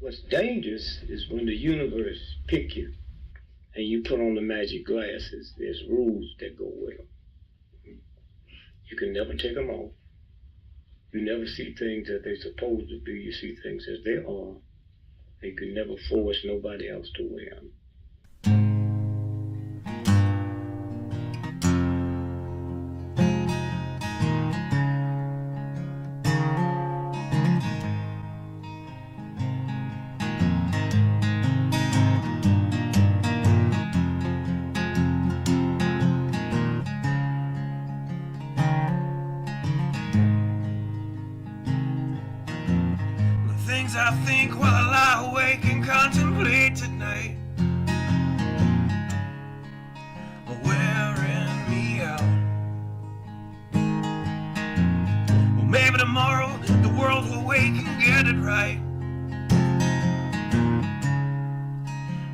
What's dangerous is when the universe pick you and you put on the magic glasses. There's rules that go with them. You can never take them off. You never see things as they're supposed to be. You see things as they are. And you can never force nobody else to wear them. I think while I lie awake and contemplate tonight are wearing me out. Well, maybe tomorrow the world will wake and get it right,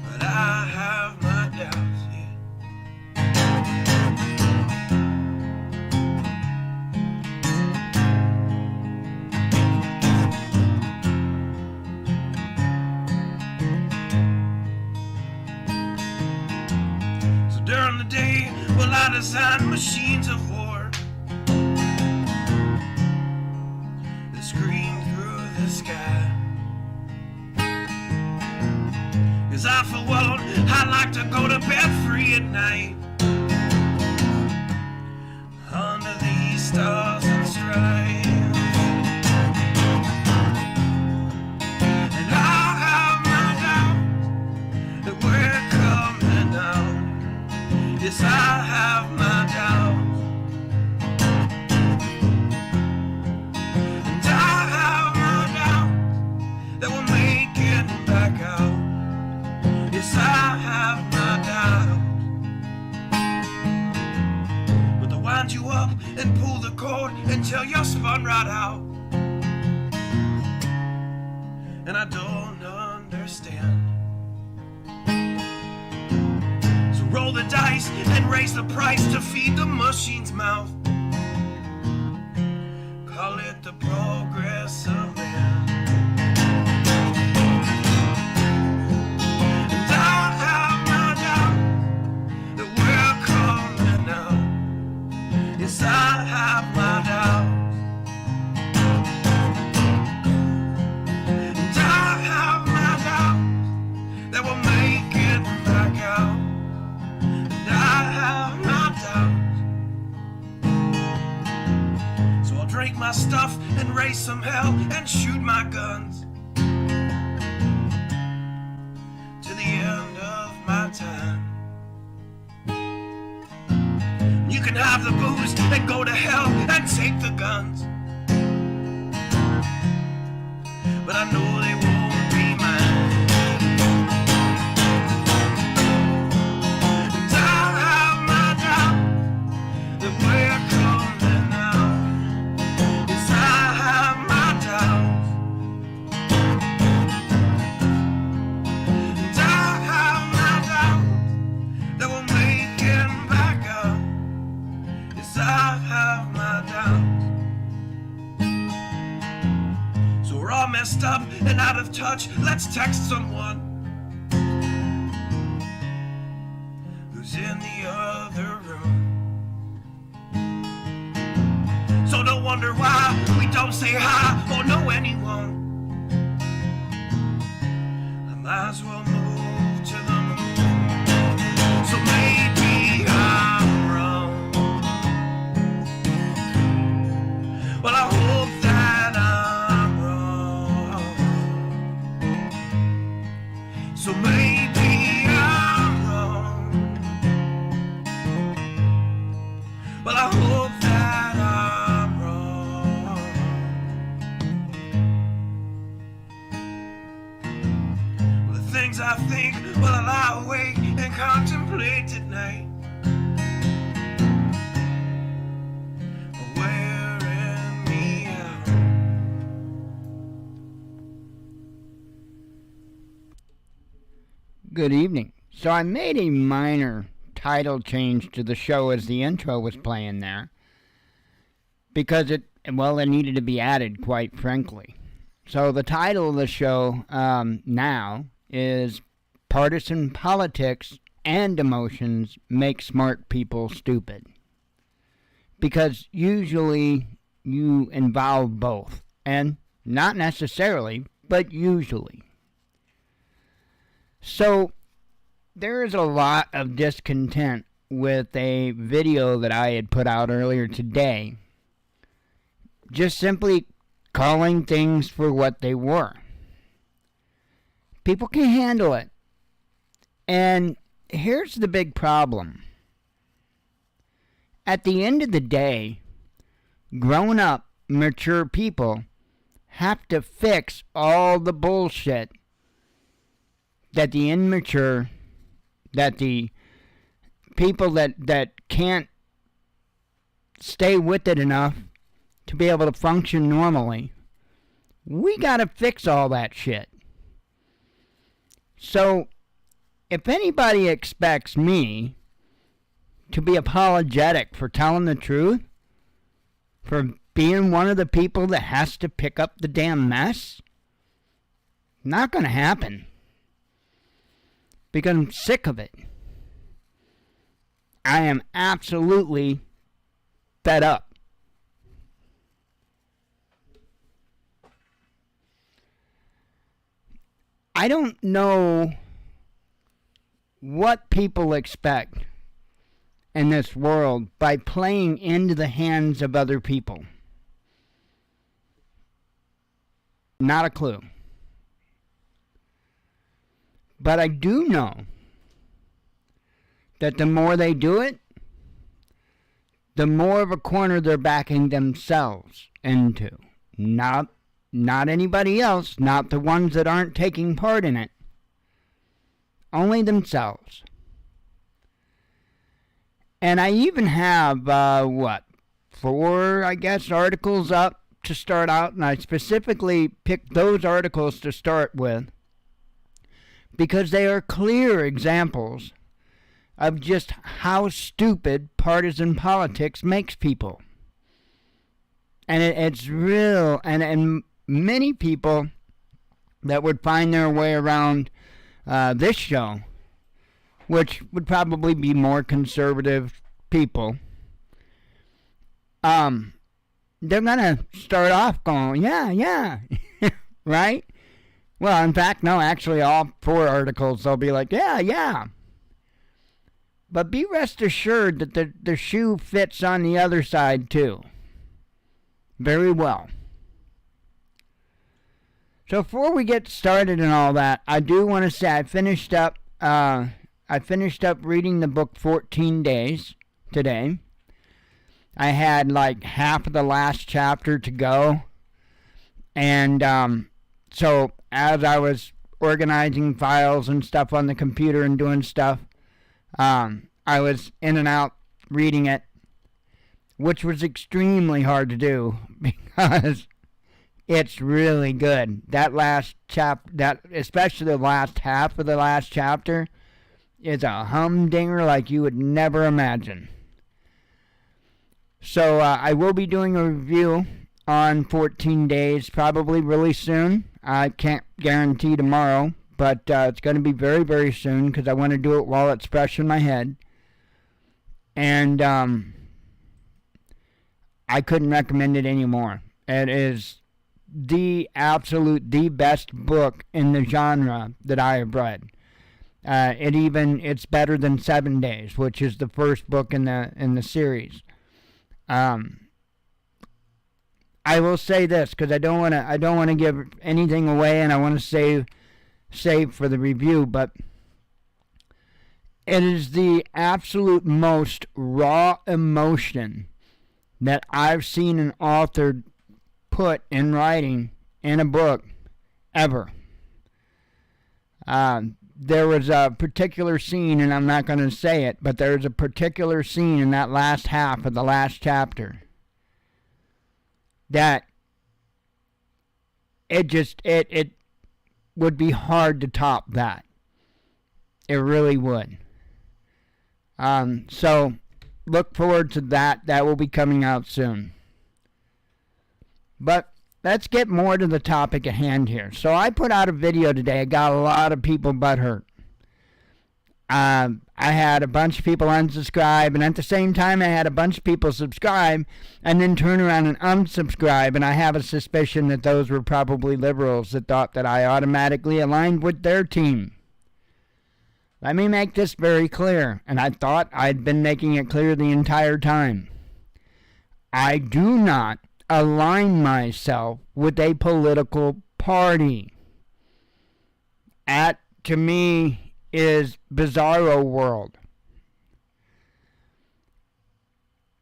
but I have my doubts, yeah. During the day, well, I design machines of war that scream through the sky. 'Cause I, for one, I like to go to bed free at night under these stars and stripes. And I have my doubts that we're coming out. Yes, I have my doubts, and I have my doubts that we'll make it back out. Yes, I have my doubts, but they'll wind you up and pull the cord until you're spun right out. And I don't understand. Roll the dice and raise the price to feed the machine's mouth. Call it the progress of man. And I have my doubt that we're coming out. Yes, I have my doubts. And I have my doubts that we'll make it back out. I have my doubts, so I'll drink my stuff and raise some hell and shoot my guns to the end of my time. You can have the booze and go to hell and take the guns, but I know they won't be mine. We're coming out. Yes, I have my doubts, and I have my doubts that we'll make it back up. Yes, I have my doubts. So we're all messed up and out of touch. Let's text someone who's in the other room. So don't wonder why we don't say hi or know anyone. I might as well move to the moon. So maybe I'm wrong. Well, I hope that I'm wrong. So maybe I'm wrong. Well, I hope that I'm wrong. Well, the things I think while I lie awake and contemplate at night are wearing me out. Good evening. So I made a minor title change to the show as the intro was playing there, because it needed to be added, quite frankly. So the title of the show now is Partisan Politics and Emotions Make Smart People Stupid. Because usually you involve both. And not necessarily, but usually. So there is a lot of discontent with a video that I had put out earlier today. Just simply calling things for what they were. People can handle it. And here's the big problem. At the end of the day, grown up, mature people have to fix all the bullshit that the immature, that the people that can't stay with it enough to be able to function normally, we gotta fix all that shit. So, if anybody expects me to be apologetic for telling the truth, for being one of the people that has to pick up the damn mess, not gonna happen. Because I'm sick of it. I am absolutely fed up. I don't know what people expect in this world by playing into the hands of other people. Not a clue. But I do know that the more they do it, the more of a corner they're backing themselves into. Not anybody else, not the ones that aren't taking part in it. Only themselves. And I even have, 4, articles up to start out, and I specifically picked those articles to start with because they are clear examples of just how stupid partisan politics makes people. And it's real, and many people that would find their way around this show, which would probably be more conservative people, they're gonna start off going, yeah, right? Well, in fact, no, actually all 4 articles, they'll be like, yeah. But be rest assured that the shoe fits on the other side, too. Very well. So before we get started and all that, I do want to say I finished up reading the book 14 Days today. I had like half of the last chapter to go. And so as I was organizing files and stuff on the computer and doing stuff, I was in and out reading it, which was extremely hard to do because it's really good. That last especially the last half of the last chapter, is a humdinger like you would never imagine. So I will be doing a review on 14 Days probably really soon. I can't guarantee tomorrow, but it's going to be very, very soon because I want to do it while it's fresh in my head. And I couldn't recommend it anymore. It is the best book in the genre that I have read. It's better than 7 Days, which is the first book in the series. I will say this because I don't want to give anything away, and I want to save for the review. But it is the absolute most raw emotion that I've seen an author put in writing in a book ever. There was a particular scene, and I'm not going to say it, but there's a particular scene in that last half of the last chapter that it would be hard to top that. It really would. So look forward to that. That will be coming out soon. But let's get more to the topic at hand here. So I put out a video today. I got a lot of people butthurt. I had a bunch of people unsubscribe, and at the same time I had a bunch of people subscribe and then turn around and unsubscribe, and I have a suspicion that those were probably liberals that thought that I automatically aligned with their team. Let me make this very clear, and I thought I'd been making it clear the entire time. I do not align myself with a political party. That, to me, is bizarro world.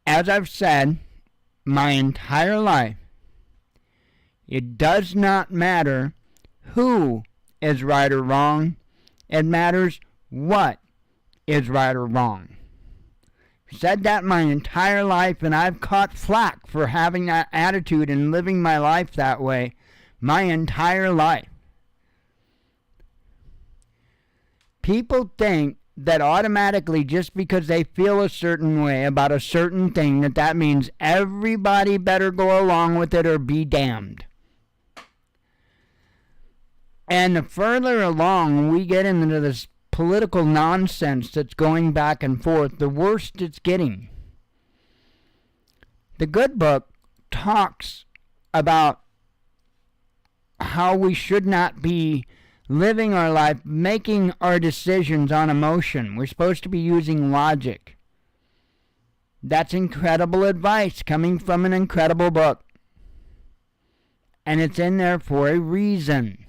As I've said my entire life, it does not matter who is right or wrong. It matters what is right or wrong. I've said that my entire life, and I've caught flack for having that attitude and living my life that way my entire life. People think that automatically, just because they feel a certain way about a certain thing, that means everybody better go along with it or be damned. And the further along we get into this political nonsense that's going back and forth, the worse it's getting. The good book talks about how we should not be living our life, making our decisions on emotion. We're supposed to be using logic. That's incredible advice coming from an incredible book. And it's in there for a reason.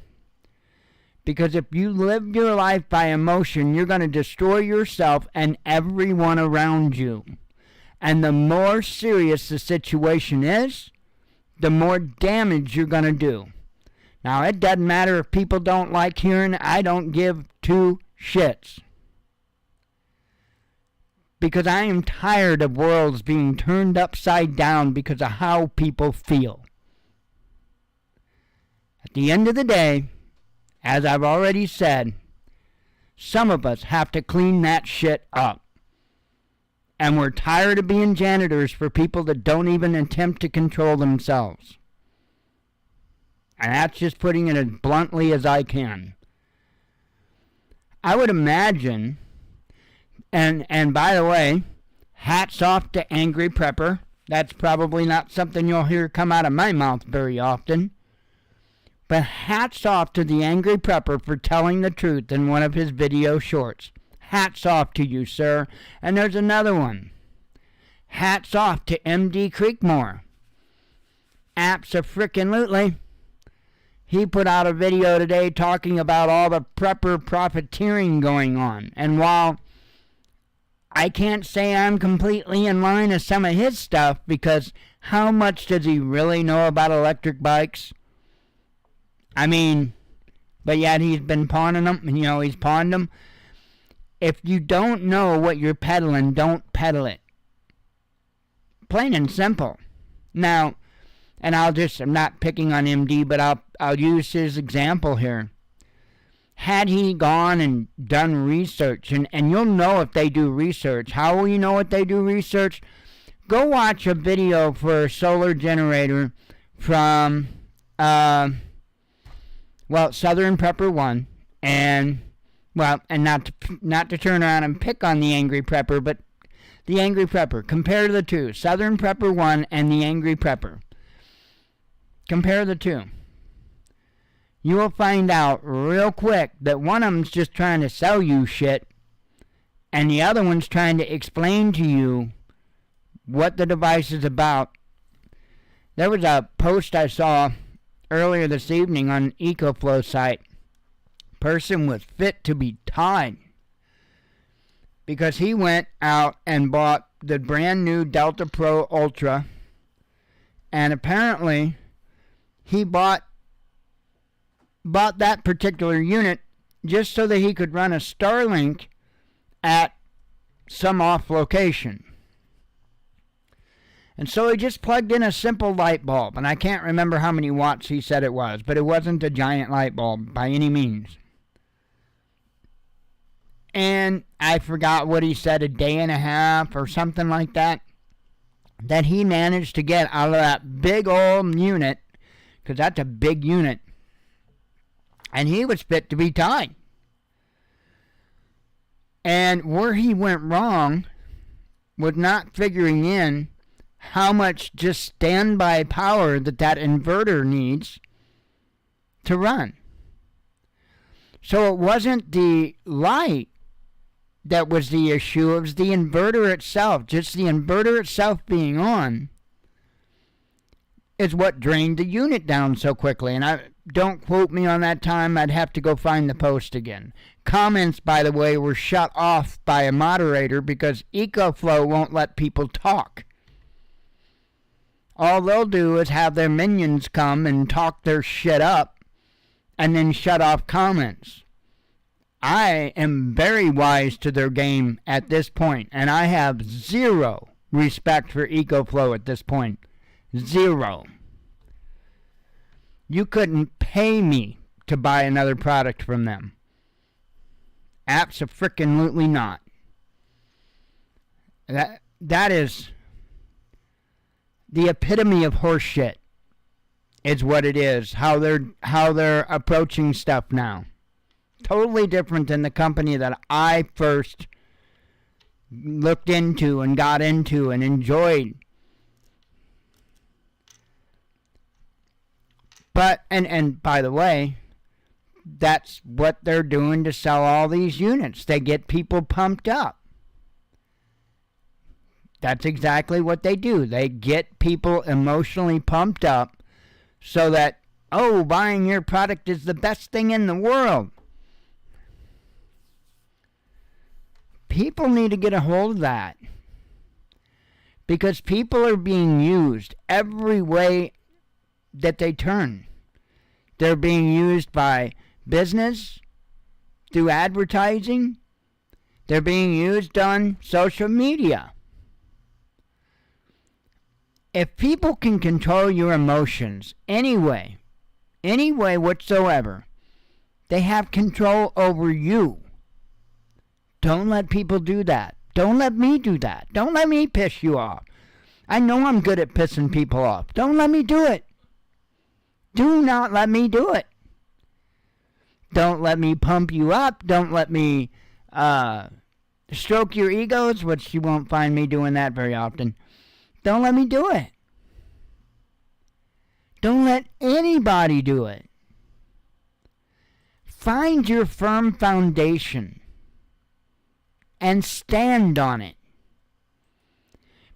Because if you live your life by emotion, you're going to destroy yourself and everyone around you. And the more serious the situation is, the more damage you're going to do. Now, it doesn't matter if people don't like hearing it. I don't give two shits. Because I am tired of worlds being turned upside down because of how people feel. At the end of the day, as I've already said, some of us have to clean that shit up. And we're tired of being janitors for people that don't even attempt to control themselves. And that's just putting it as bluntly as I can. I would imagine, and by the way, hats off to Angry Prepper. That's probably not something you'll hear come out of my mouth very often. But hats off to the Angry Prepper for telling the truth in one of his video shorts. Hats off to you, sir. And there's another one. Hats off to MD Creekmore. Abso-frickin-lutely. He put out a video today talking about all the prepper profiteering going on. And while I can't say I'm completely in line with some of his stuff, because how much does he really know about electric bikes? I mean, but yet he's been pawning them. You know, he's pawned them. If you don't know what you're peddling, don't peddle it. Plain and simple. Now, and I'm not picking on MD, but I'll use his example here. Had he gone and done research, and you'll know if they do research. How will you know if they do research? Go watch a video for a solar generator from, Southern Prepper 1, and not to turn around and pick on the Angry Prepper, but the Angry Prepper. Compare the two, Southern Prepper 1 and the Angry Prepper. Compare the two. You will find out real quick that one of them's just trying to sell you shit, and the other one's trying to explain to you what the device is about. There was a post I saw earlier this evening on EcoFlow site. Person was fit to be tied because he went out and bought the brand new Delta Pro Ultra, and apparently he bought that particular unit just so that he could run a Starlink at some off location. And so he just plugged in a simple light bulb, and I can't remember how many watts he said it was, but it wasn't a giant light bulb by any means. And I forgot what he said, a day and a half or something like that he managed to get out of that big old unit because that's a big unit. And he was fit to be tied. And where he went wrong was not figuring in how much just standby power that inverter needs to run. So it wasn't the light that was the issue, it was the inverter itself. Just the inverter itself being on is what drained the unit down so quickly. And don't quote me on that time, I'd have to go find the post again. Comments, by the way, were shut off by a moderator because EcoFlow won't let people talk. All they'll do is have their minions come and talk their shit up and then shut off comments. I am very wise to their game at this point, and I have zero respect for EcoFlow at this point. Zero. You couldn't pay me to buy another product from them. Abso-frickin-lutely not. That is the epitome of horseshit. Is what it is. How they're approaching stuff now. Totally different than the company that I first looked into and got into and enjoyed. But and by the way, that's what they're doing to sell all these units. They get people pumped up. That's exactly what they do. They get people emotionally pumped up so that, oh, buying your product is the best thing in the world. People need to get a hold of that. Because people are being used every way that they turn. They're being used by business, through advertising. They're being used on social media. If people can control your emotions any way whatsoever, they have control over you. Don't let people do that. Don't let me do that. Don't let me piss you off. I know I'm good at pissing people off. Don't let me do it. Do not let me do it. Don't let me pump you up. Don't let me stroke your egos, which you won't find me doing that very often. Don't let me do it. Don't let anybody do it. Find your firm foundation and stand on it.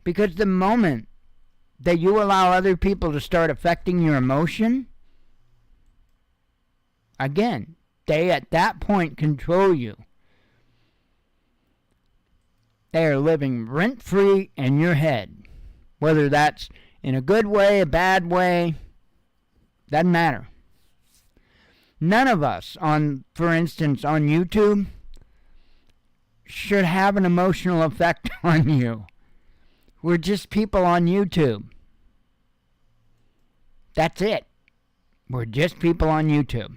Because the moment that you allow other people to start affecting your emotion, again, they at that point control you. They are living rent-free in your head. Whether that's in a good way, a bad way, doesn't matter. None of us, for instance, on YouTube, should have an emotional effect on you. We're just people on YouTube. That's it. We're just people on YouTube.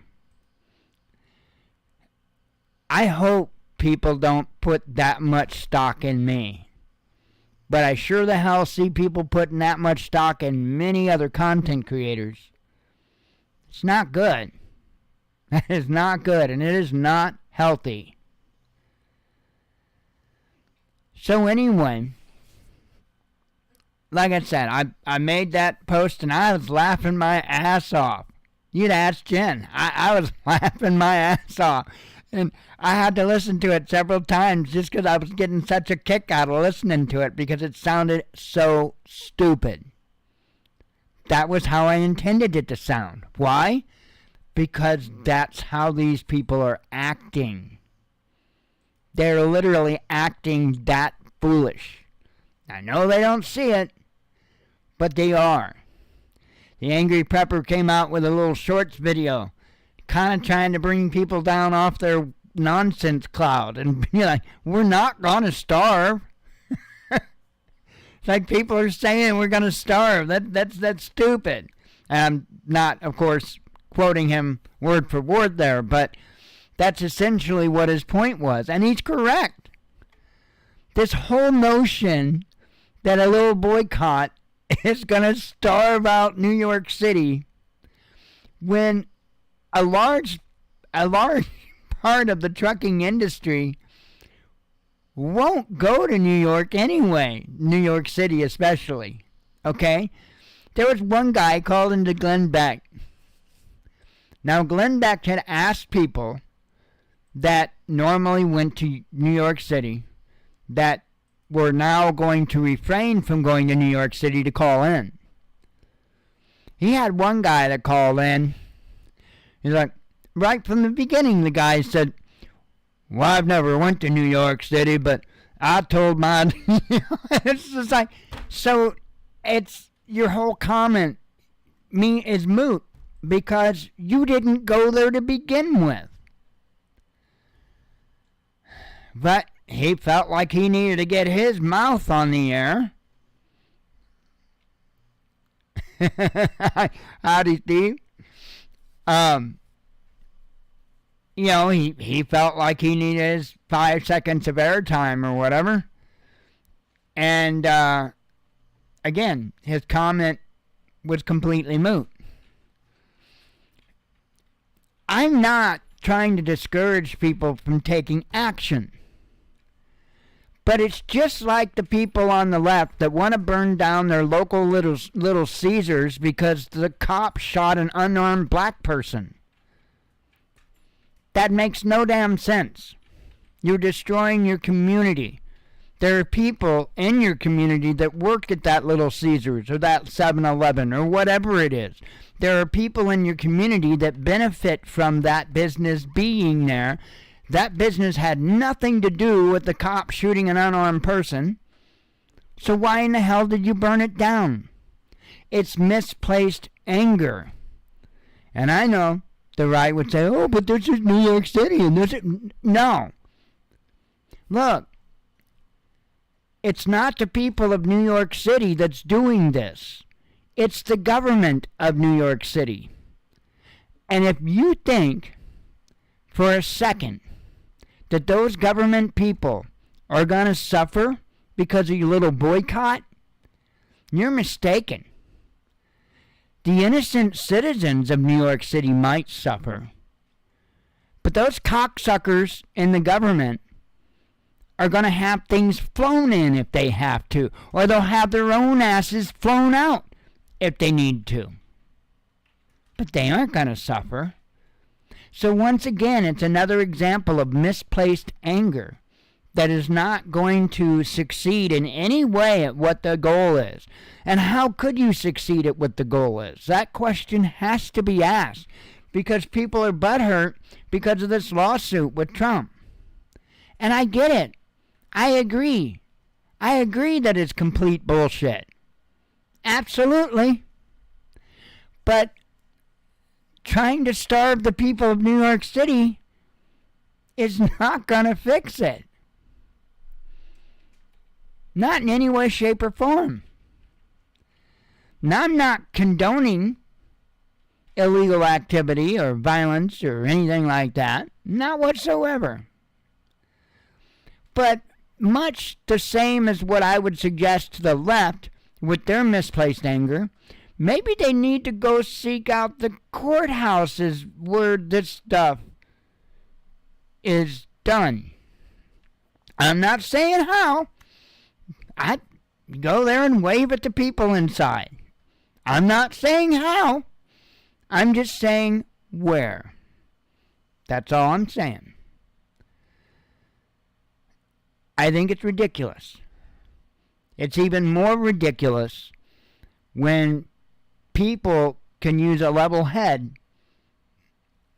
I hope people don't put that much stock in me. But I sure the hell see people putting that much stock in many other content creators. It's not good. That is not good, and it is not healthy. So anyway, like I said, I made that post and I was laughing my ass off. You'd ask Jen. I was laughing my ass off. And I had to listen to it several times just because I was getting such a kick out of listening to it because it sounded so stupid. That was how I intended it to sound. Why? Because that's how these people are acting. They're literally acting that foolish. I know they don't see it, but they are. The Angry Prepper came out with a little shorts video, kind of trying to bring people down off their nonsense cloud and be like, we're not going to starve. It's like people are saying we're going to starve. That's stupid. And I'm not, of course, quoting him word for word there, but that's essentially what his point was. And he's correct. This whole notion that a little boycott is going to starve out New York City when a large part of the trucking industry won't go to New York anyway, New York City especially, okay? There was one guy called into Glenn Beck. Now, Glenn Beck had asked people that normally went to New York City that were now going to refrain from going to New York City to call in. He had one guy that called in. He's like, right from the beginning, the guy said, well, I've never went to New York City, but I told my... It's just like, so it's your whole comment is moot because you didn't go there to begin with. But he felt like he needed to get his mouth on the air. Howdy, Steve. You know, he felt like he needed his 5 seconds of airtime or whatever. And, again, his comment was completely moot. I'm not trying to discourage people from taking action. But it's just like the people on the left that want to burn down their local little Caesars because the cop shot an unarmed black person. That makes no damn sense. You're destroying your community. There are people in your community that work at that Little Caesars or that 7-Eleven or whatever it is. There are people in your community that benefit from that business being there. That business had nothing to do with the cop shooting an unarmed person. So why in the hell did you burn it down? It's misplaced anger. And I know the right would say, oh, but this is New York City and this is... No. Look, it's not the people of New York City that's doing this. It's the government of New York City. And if you think for a second that those government people are going to suffer because of your little boycott, you're mistaken. The innocent citizens of New York City might suffer. But those cocksuckers in the government are going to have things flown in if they have to, or they'll have their own asses flown out if they need to. But they aren't going to suffer. So once again, it's another example of misplaced anger that is not going to succeed in any way at what the goal is. And how could you succeed at what the goal is? That question has to be asked because people are butthurt because of this lawsuit with Trump. And I get it. I agree. I agree that it's complete bullshit. Absolutely. But trying to starve the people of New York City is not going to fix it. Not in any way, shape, or form. Now, I'm not condoning illegal activity or violence or anything like that. Not whatsoever. But much the same as what I would suggest to the left with their misplaced anger, maybe they need to go seek out the courthouses where this stuff is done. I'm not saying how. I'd go there and wave at the people inside. I'm not saying how. I'm just saying where. That's all I'm saying. I think it's ridiculous. It's even more ridiculous when people can use a level head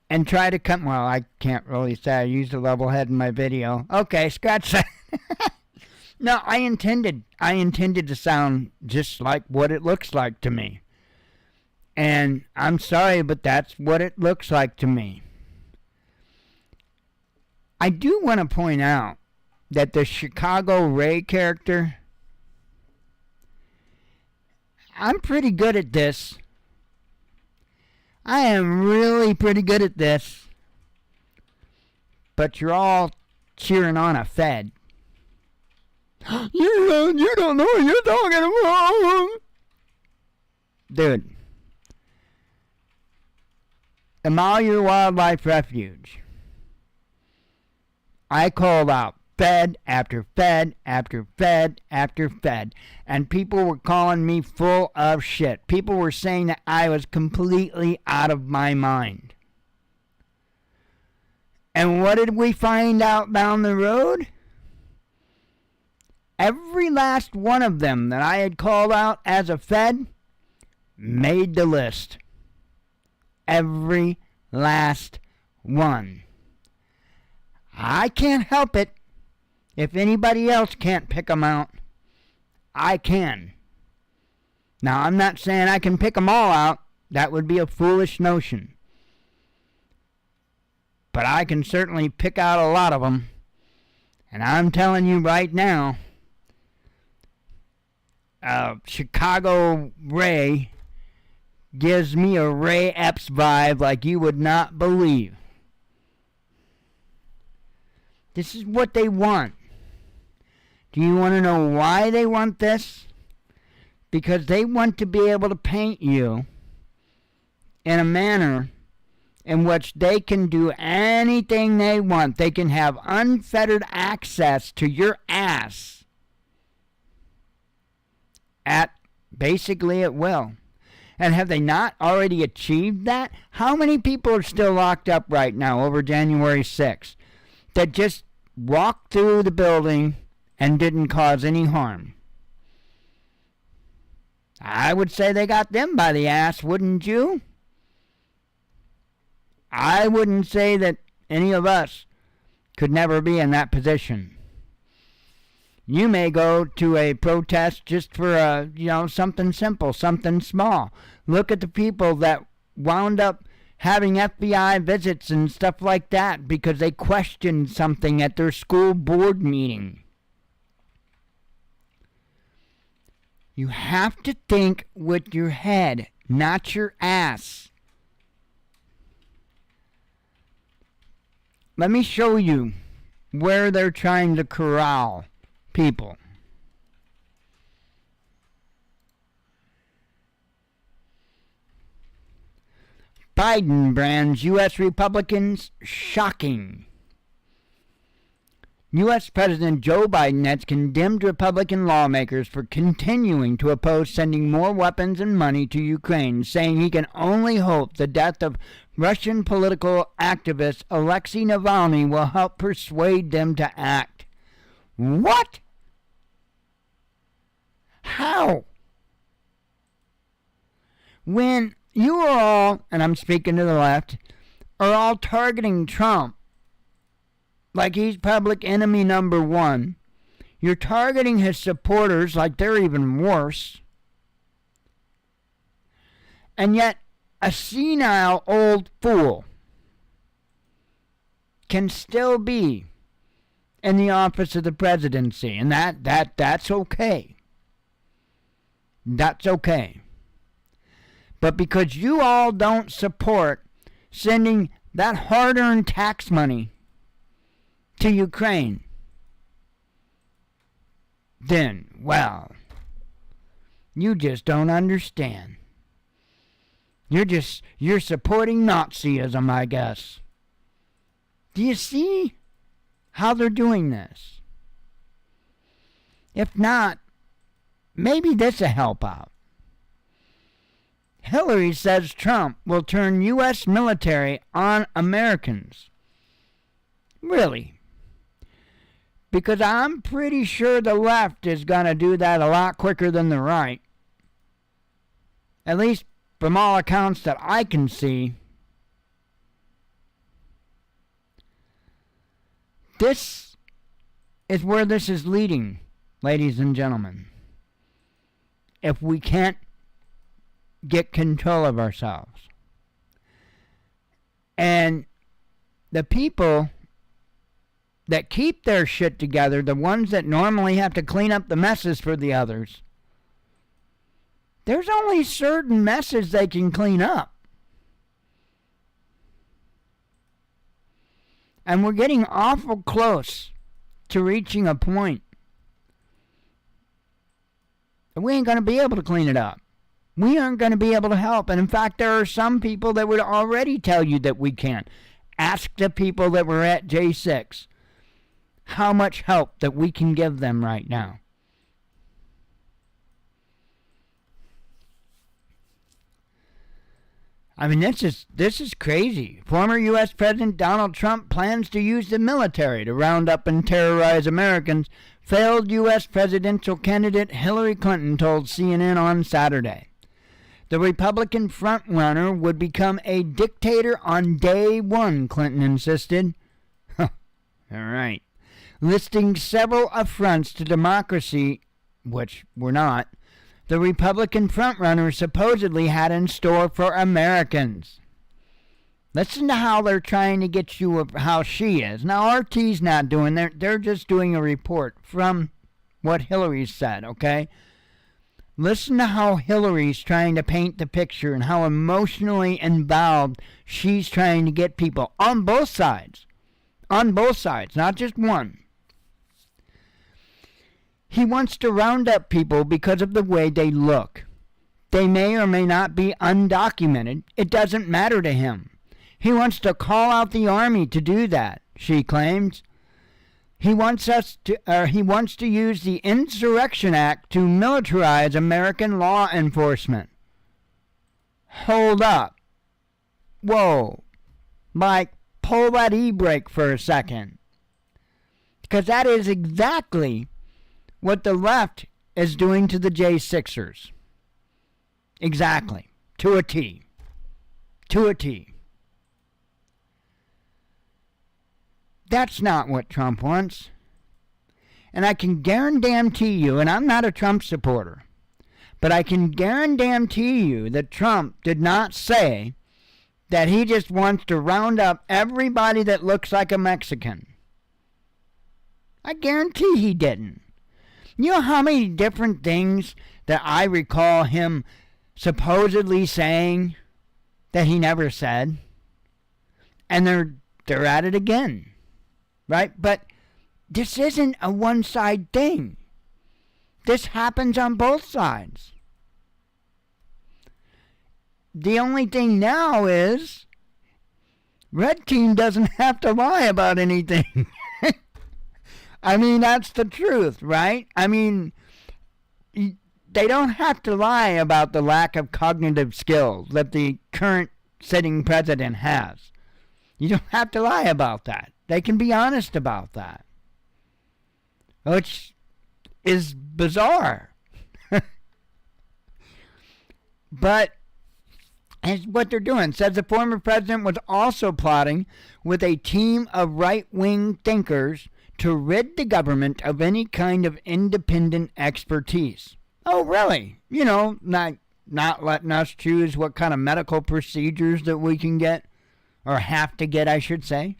and try to come... Well, I can't really say I used a level head in my video. Okay, scratch that. No, I intended to sound just like what it looks like to me. And I'm sorry, but that's what it looks like to me. I do want to point out that the Chicago Ray character, I'm pretty good at this. I am really pretty good at this. But you're all cheering on a Fed. You don't know what you're talking about. Dude, the Malheur Wildlife Refuge, I called out Fed after Fed after Fed after Fed, and people were calling me full of shit. People were saying that I was completely out of my mind. And what did we find out down the road? Every last one of them that I had called out as a Fed made the list. Every last one. I can't help it. If anybody else can't pick them out, I can. Now, I'm not saying I can pick them all out. That would be a foolish notion. But I can certainly pick out a lot of them. And I'm telling you right now, Chicago Ray gives me a Ray Epps vibe like you would not believe. This is what they want. Do you want to know why they want this? Because they want to be able to paint you in a manner in which they can do anything they want. They can have unfettered access to your ass at basically at will. And have they not already achieved that? How many people are still locked up right now over January 6th that just walked through the building and didn't cause any harm? I would say they got them by the ass, wouldn't you? I wouldn't say that any of us could never be in that position. You may go to a protest just for something simple, something small. Look at the people that wound up having FBI visits and stuff like that because they questioned something at their school board meeting. You have to think with your head, not your ass. Let me show you where they're trying to corral people. Biden brands U.S. Republicans shocking. U.S. President Joe Biden has condemned Republican lawmakers for continuing to oppose sending more weapons and money to Ukraine, saying he can only hope the death of Russian political activist Alexei Navalny will help persuade them to act. What? How? When you are all, and I'm speaking to the left, are all targeting Trump like he's public enemy number one. You're targeting his supporters like they're even worse. And yet, a senile old fool can still be in the office of the presidency. And that's okay. That's okay. But because you all don't support sending that hard-earned tax money to Ukraine, then, well, you just don't understand. You're supporting Nazism, I guess. Do you see how they're doing this? If not, maybe this will help out. Hillary says Trump will turn U.S. military on Americans. Really? Because I'm pretty sure the left is going to do that a lot quicker than the right. At least from all accounts that I can see. This is where this is leading, ladies and gentlemen. If we can't get control of ourselves. And the people that keep their shit together, the ones that normally have to clean up the messes for the others, there's only certain messes they can clean up. And we're getting awful close to reaching a point. We ain't going to be able to clean it up. we aren't going to be able to help. And in fact, there are some people that would already tell you that we can't. Ask the people that were at J6 how much help that we can give them right now. I mean, this is crazy. Former U.S. President Donald Trump plans to use the military to round up and terrorize Americans, failed U.S. presidential candidate Hillary Clinton told CNN on Saturday. The Republican frontrunner would become a dictator on day one, Clinton insisted. All right. Listing several affronts to democracy, which were not, the Republican frontrunner supposedly had in store for Americans. Listen to how they're trying to get you how she is. Now, RT's not doing that. They're just doing a report from what Hillary said, okay? Listen to how Hillary's trying to paint the picture and how emotionally involved she's trying to get people on both sides. On both sides, not just one. He wants to round up people because of the way they look. They may or may not be undocumented. It doesn't matter to him. He wants to call out the army to do that, she claims. He wants to use the Insurrection Act to militarize American law enforcement. Hold up. Whoa. Like, pull that e-brake for a second. Because that is exactly what the left is doing to the J6ers. Exactly. To a T. To a T. That's not what Trump wants. And I can guarantee you, and I'm not a Trump supporter, but I can guarantee you that Trump did not say that he just wants to round up everybody that looks like a Mexican. I guarantee he didn't. You know how many different things that I recall him supposedly saying that he never said? And they're at it again. Right? But this isn't a one-side thing. This happens on both sides. The only thing now is Red Team doesn't have to lie about anything. I mean, that's the truth, right? I mean, they don't have to lie about the lack of cognitive skills that the current sitting president has. You don't have to lie about that. They can be honest about that. Which is bizarre. But it's what they're doing. Says the former president was also plotting with a team of right-wing thinkers to rid the government of any kind of independent expertise. Oh, really? You know, not letting us choose what kind of medical procedures that we can get, or have to get, I should say.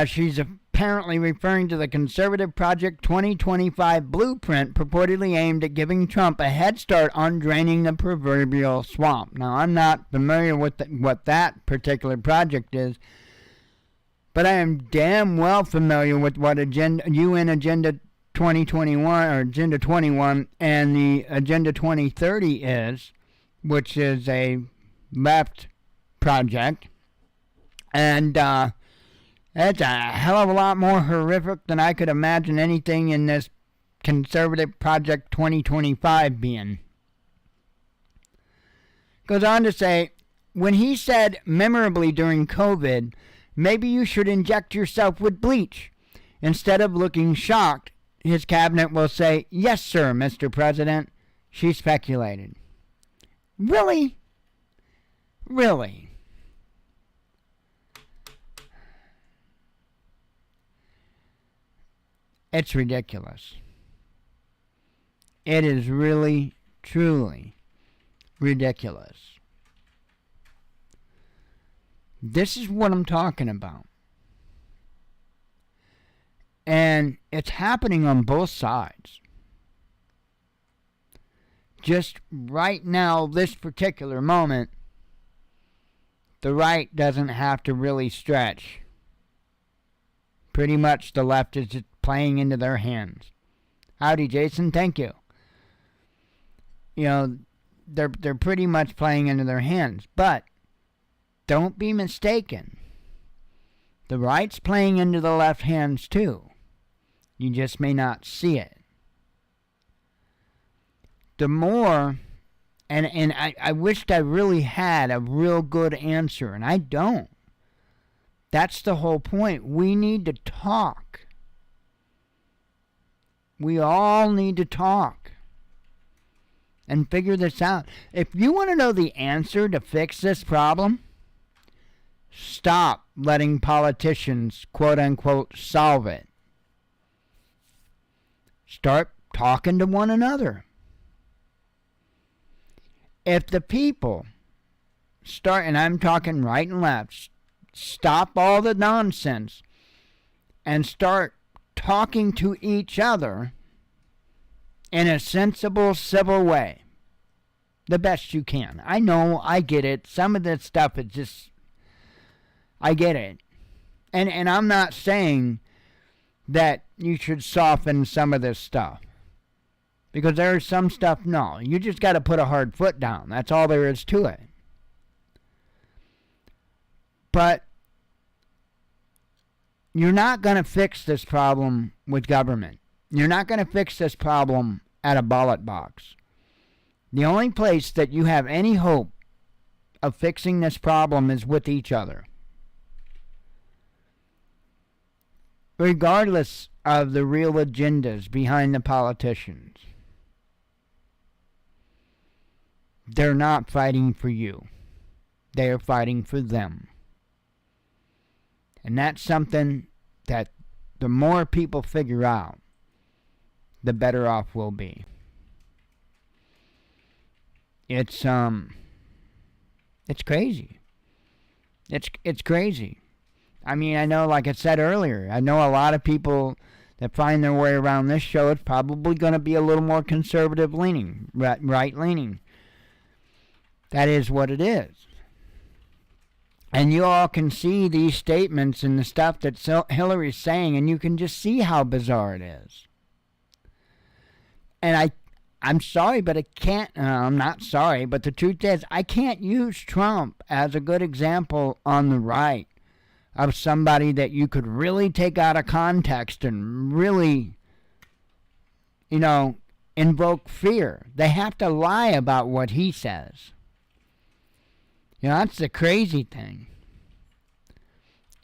She's apparently referring to the Conservative Project 2025 blueprint purportedly aimed at giving Trump a head start on draining the proverbial swamp. Now, I'm not familiar with what that particular project is, but I am damn well familiar with what UN Agenda 2021 or Agenda 21 and the Agenda 2030 is, which is a left project. And it's a hell of a lot more horrific than I could imagine anything in this Conservative Project 2025 being. Goes on to say, when he said memorably during COVID, maybe you should inject yourself with bleach. Instead of looking shocked, his cabinet will say, yes, sir, Mr. President. She speculated. Really? Really? It's ridiculous. It is really, truly ridiculous. This is what I'm talking about. And it's happening on both sides. Just right now, this particular moment, the right doesn't have to really stretch. Pretty much the left is just playing into their hands. Howdy, Jason. Thank you. they're pretty much playing into their hands. But don't be mistaken. The right's playing into the left hands too. You just may not see it. The more, and I wished I really had a real good answer, and I don't. That's the whole point. We need to talk. We all need to talk and figure this out. If you want to know the answer to fix this problem, stop letting politicians, quote unquote, solve it. Start talking to one another. If the people start, and I'm talking right and left, stop all the nonsense and start talking to each other in a sensible, civil way, the best you can. I know, I get it. Some of this stuff is just, I get it. And I'm not saying that you should soften some of this stuff. Because there's some stuff, no. You just got to put a hard foot down. That's all there is to it. But you're not going to fix this problem with government. You're not going to fix this problem at a ballot box. The only place that you have any hope of fixing this problem is with each other. Regardless of the real agendas behind the politicians. They're not fighting for you. They are fighting for them. And that's something that the more people figure out, the better off we'll be. It's crazy. It's crazy. I mean, I know, like I said earlier, I know a lot of people that find their way around this show. It's probably going to be a little more conservative leaning, right leaning. That is what it is. And you all can see these statements and the stuff that Hillary's saying, and you can just see how bizarre it is. And I'm sorry, but I can't, I'm not sorry, but the truth is, I can't use Trump as a good example on the right of somebody that you could really take out of context and really, invoke fear. They have to lie about what he says. That's the crazy thing,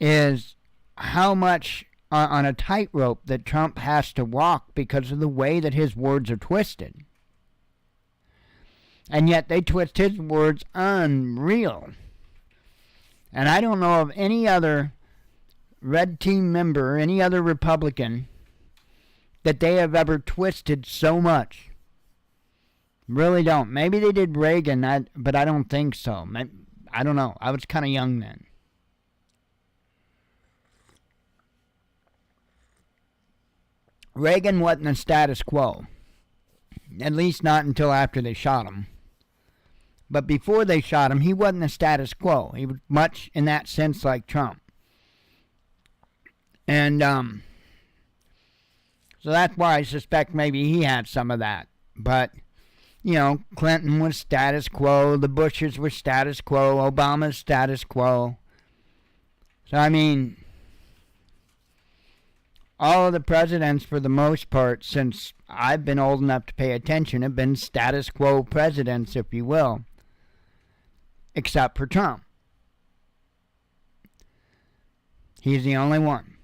is how much on a tightrope that Trump has to walk because of the way that his words are twisted. And yet they twist his words unreal. And I don't know of any other Red Team member, any other Republican, that they have ever twisted so much. Really don't. Maybe they did Reagan, but I don't think so. I don't know. I was kind of young then. Reagan wasn't the status quo. At least not until after they shot him. But before they shot him, he wasn't the status quo. He was much in that sense like Trump. And so that's why I suspect maybe he had some of that. But Clinton was status quo, the Bushes were status quo, Obama's status quo. So, I mean, all of the presidents, for the most part, since I've been old enough to pay attention, have been status quo presidents, if you will, except for Trump. He's the only one.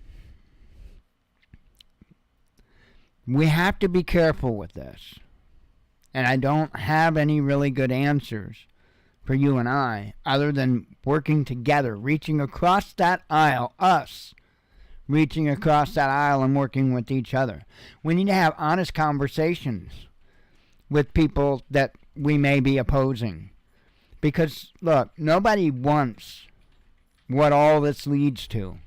We have to be careful with this. And I don't have any really good answers for you and I, other than working together, reaching across that aisle, us reaching across that aisle and working with each other. We need to have honest conversations with people that we may be opposing. Because, look, nobody wants what all this leads to.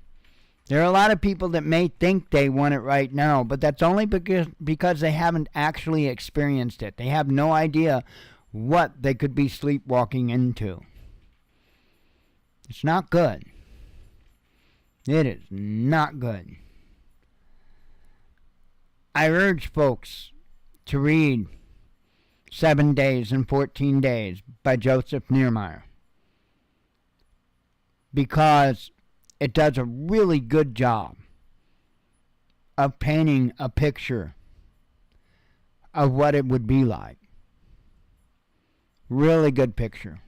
There are a lot of people that may think they want it right now, but that's only because they haven't actually experienced it. They have no idea what they could be sleepwalking into. It's not good. It is not good. I urge folks to read 7 Days and 14 Days by Joseph Niemeyer, because it does a really good job of painting a picture of what it would be like. Really good picture.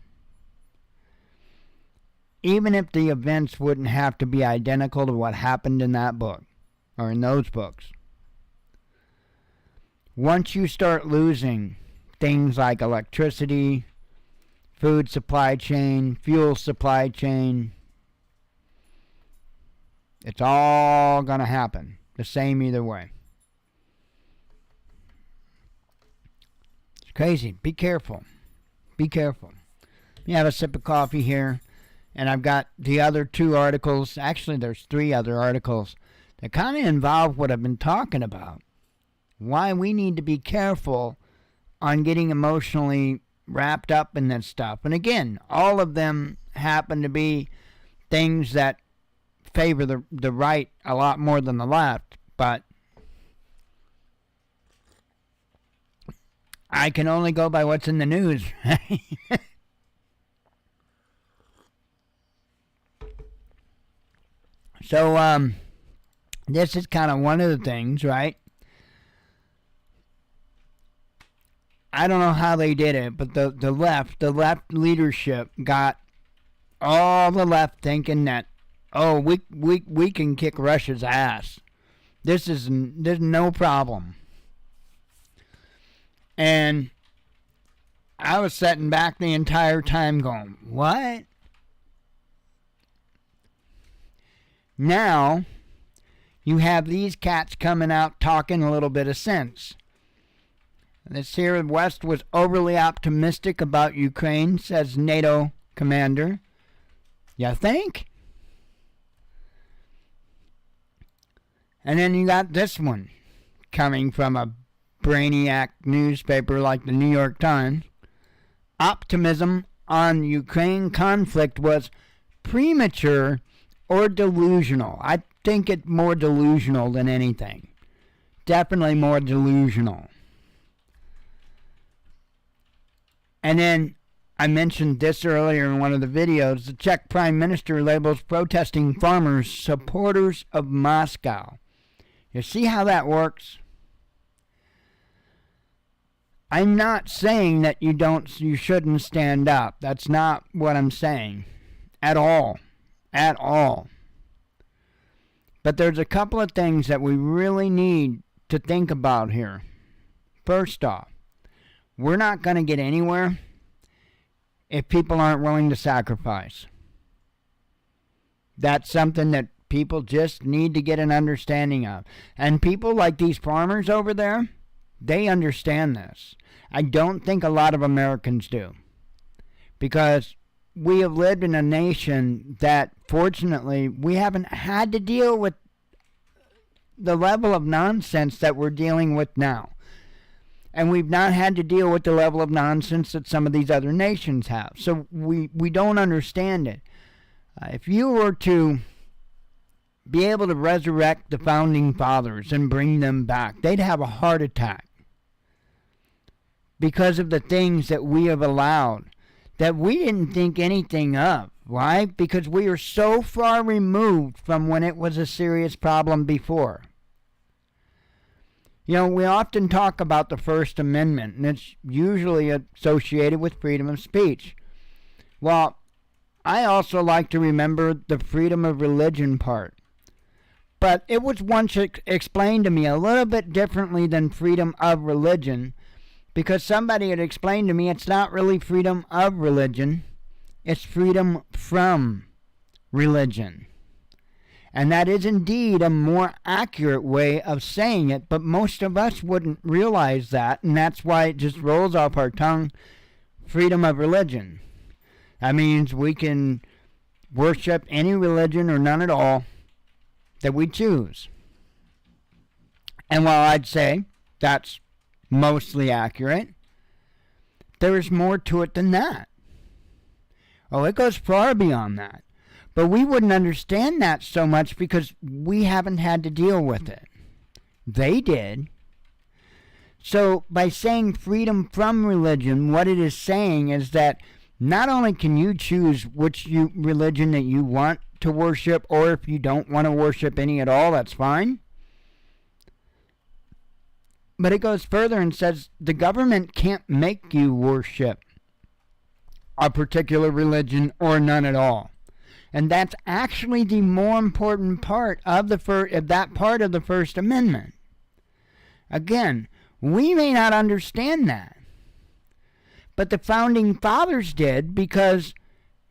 Even if the events wouldn't have to be identical to what happened in that book, or in those books. Once you start losing things like electricity, food supply chain, fuel supply chain, it's all going to happen the same either way. It's crazy. Be careful. Be careful. You have a sip of coffee here, and I've got the other 2 articles. Actually, there's 3 other articles that kind of involve what I've been talking about. Why we need to be careful on getting emotionally wrapped up in this stuff. And again, all of them happen to be things that favor the right a lot more than the left, but I can only go by what's in the news. So, this is kind of one of the things, right? I don't know how they did it, but the left leadership got all the left thinking that, oh, we can kick Russia's ass. There's no problem. And I was sitting back the entire time going, what? Now, you have these cats coming out talking a little bit of sense. This here, the West was overly optimistic about Ukraine, says NATO commander. You think? And then you got this one coming from a brainiac newspaper like the New York Times. Optimism on Ukraine conflict was premature or delusional. I think it's more delusional than anything. Definitely more delusional. And then I mentioned this earlier in one of the videos. The Czech Prime Minister labels protesting farmers supporters of Moscow. You see how that works? I'm not saying that you shouldn't stand up. That's not what I'm saying. At all. At all. But there's a couple of things that we really need to think about here. First off, we're not going to get anywhere if people aren't willing to sacrifice. That's something that people just need to get an understanding of. And people like these farmers over there, they understand this. I don't think a lot of Americans do. Because we have lived in a nation that, fortunately, we haven't had to deal with the level of nonsense that we're dealing with now. And we've not had to deal with the level of nonsense that some of these other nations have. So we don't understand it. If you were to be able to resurrect the founding fathers and bring them back, they'd have a heart attack. Because of the things that we have allowed, that we didn't think anything of. Why? Because we are so far removed from when it was a serious problem before. You know, we often talk about the First Amendment, and it's usually associated with freedom of speech. Well, I also like to remember the freedom of religion part. But it was once explained to me a little bit differently than freedom of religion, because somebody had explained to me it's not really freedom of religion, it's freedom from religion. And that is indeed a more accurate way of saying it, but most of us wouldn't realize that, and that's why it just rolls off our tongue, freedom of religion. That means we can worship any religion or none at all that we choose. And while I'd say that's mostly accurate, there is more to it than that. Oh, it goes far beyond that. But we wouldn't understand that so much because we haven't had to deal with it. They did. So by saying freedom from religion, what it is saying is that not only can you choose which religion that you want to worship, or if you don't want to worship any at all, that's fine. But it goes further and says the government can't make you worship a particular religion or none at all. And that's actually the more important part of that part of the First Amendment. Again, we may not understand that, but the Founding Fathers did, because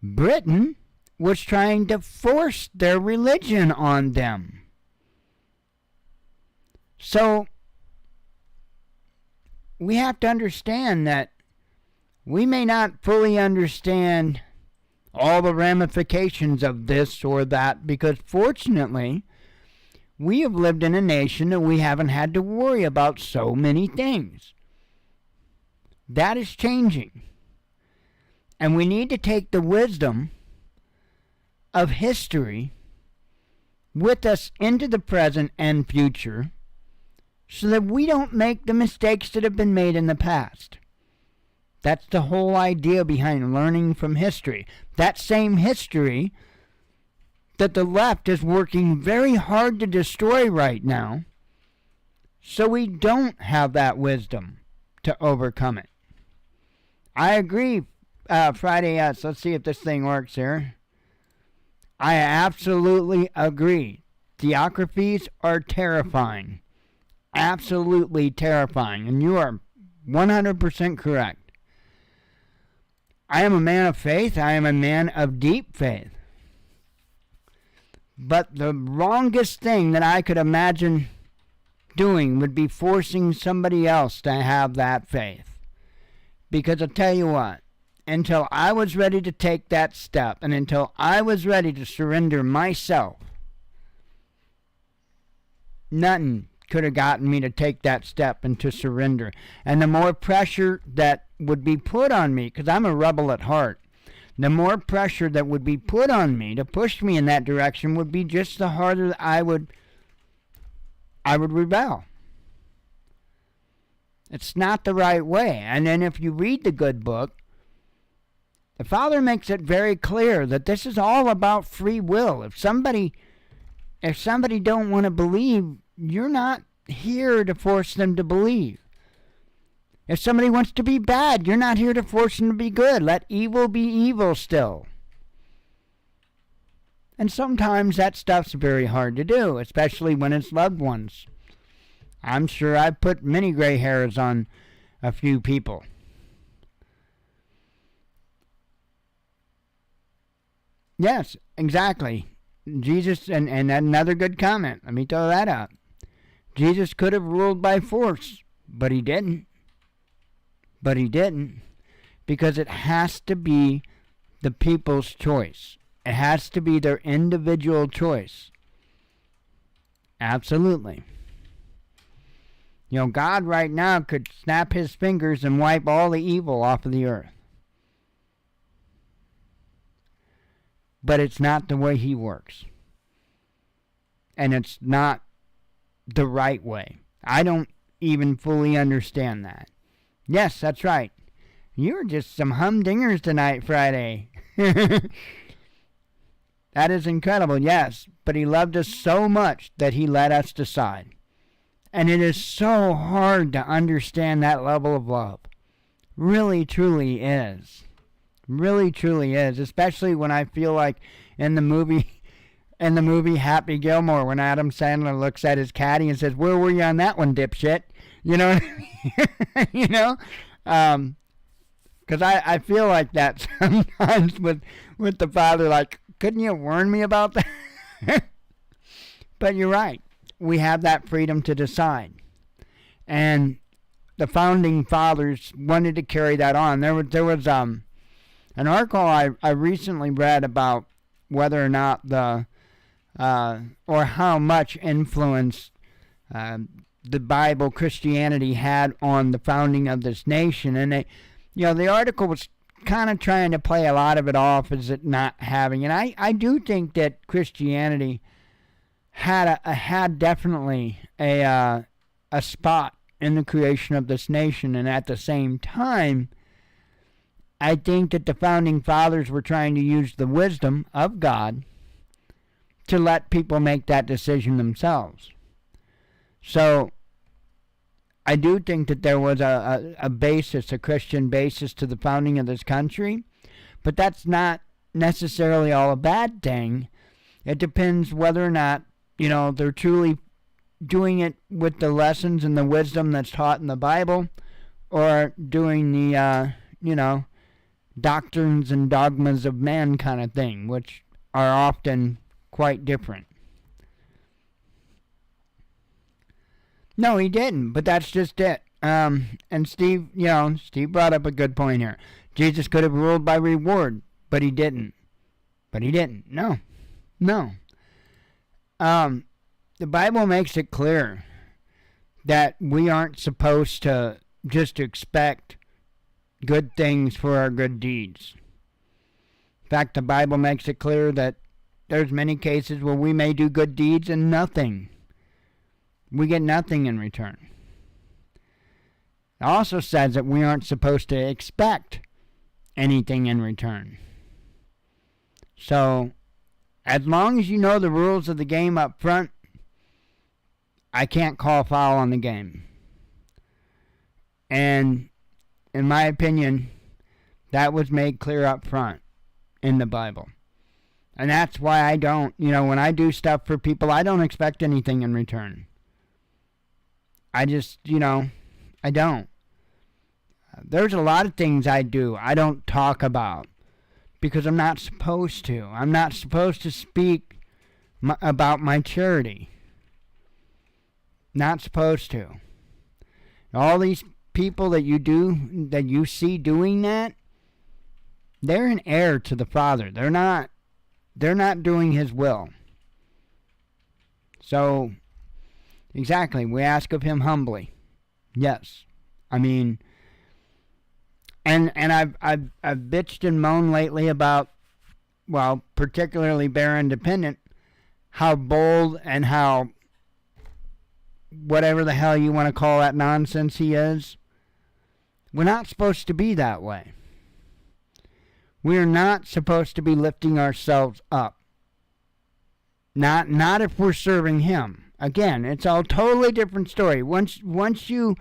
Britain was trying to force their religion on them. So we have to understand that we may not fully understand all the ramifications of this or that, because fortunately, we have lived in a nation that we haven't had to worry about so many things. That is changing. And we need to take the wisdom of history with us into the present and future, so that we don't make the mistakes that have been made in the past. That's the whole idea behind learning from history. That same history that the left is working very hard to destroy right now, so we don't have that wisdom to overcome it. I agree, Friday S. Let's see if this thing works here. I absolutely agree. Theocracies are terrifying. Absolutely terrifying. And you are 100% correct. I am a man of faith. I am a man of deep faith. But the wrongest thing that I could imagine doing would be forcing somebody else to have that faith. Because I'll tell you what, until I was ready to take that step, and until I was ready to surrender myself, nothing could have gotten me to take that step and to surrender. And the more pressure that would be put on me, because I'm a rebel at heart, the more pressure that would be put on me to push me in that direction would be just the harder that I would rebel. It's not the right way. And then if you read the good book, the Father makes it very clear that this is all about free will. If somebody don't want to believe, you're not here to force them to believe. If somebody wants to be bad, you're not here to force them to be good. Let evil be evil still. And sometimes that stuff's very hard to do, especially when it's loved ones. I'm sure I've put many gray hairs on a few people. Yes, exactly. Jesus, and another good comment. Let me throw that out. Jesus could have ruled by force, but he didn't. But he didn't, because it has to be the people's choice. It has to be their individual choice. Absolutely. You know, God right now could snap his fingers and wipe all the evil off of the earth. But it's not the way he works. And it's not the right way. I don't even fully understand that. Yes, that's right. You're just some humdingers tonight, Friday. That is incredible, yes. But he loved us so much that he let us decide. And it is so hard to understand that level of love. Really, truly is. Really, truly is. Especially when I feel like in the movie Happy Gilmore, when Adam Sandler looks at his caddy and says, "Where were you on that one, dipshit?" You know what I mean? You know? Because I feel like that sometimes with the Father, like, couldn't you warn me about that? But you're right. We have that freedom to decide. And the Founding Fathers wanted to carry that on. There was an article I recently read about whether or not or how much influence the Bible, Christianity had on the founding of this nation. And the article was kind of trying to play a lot of it off as it not having. And I do think that Christianity had definitely a spot in the creation of this nation. And at the same time, I think that the founding fathers were trying to use the wisdom of God to let people make that decision themselves. So I do think that there was a basis, a Christian basis to the founding of this country, but that's not necessarily all a bad thing. It depends whether or not, they're truly doing it with the lessons and the wisdom that's taught in the Bible, or doing the, doctrines and dogmas of man kind of thing, which are often quite different. No, he didn't, but that's just it. And Steve brought up a good point here. Jesus could have ruled by reward, but he didn't. No. The Bible makes it clear that we aren't supposed to just expect good things for our good deeds. In fact, the Bible makes it clear that there's many cases where we may do good deeds and nothing. We get nothing in return. It also says that we aren't supposed to expect anything in return. So, as long as you know the rules of the game up front, I can't call foul on the game. And in my opinion, that was made clear up front in the Bible. And that's why I don't, when I do stuff for people, I don't expect anything in return. I just, I don't. There's a lot of things I do I don't talk about because I'm not supposed to. I'm not supposed to speak about my charity. Not supposed to. All these people that you see doing that, they're an heir to the Father. They're not doing His will. So, exactly, we ask of Him humbly. Yes. I mean, and I've bitched and moaned lately about, well, particularly Bear Independent, how bold and how whatever the hell you want to call that nonsense he is. We're not supposed to be that way. We're not supposed to be lifting ourselves up. Not if we're serving Him. Again, it's a totally different story. Once you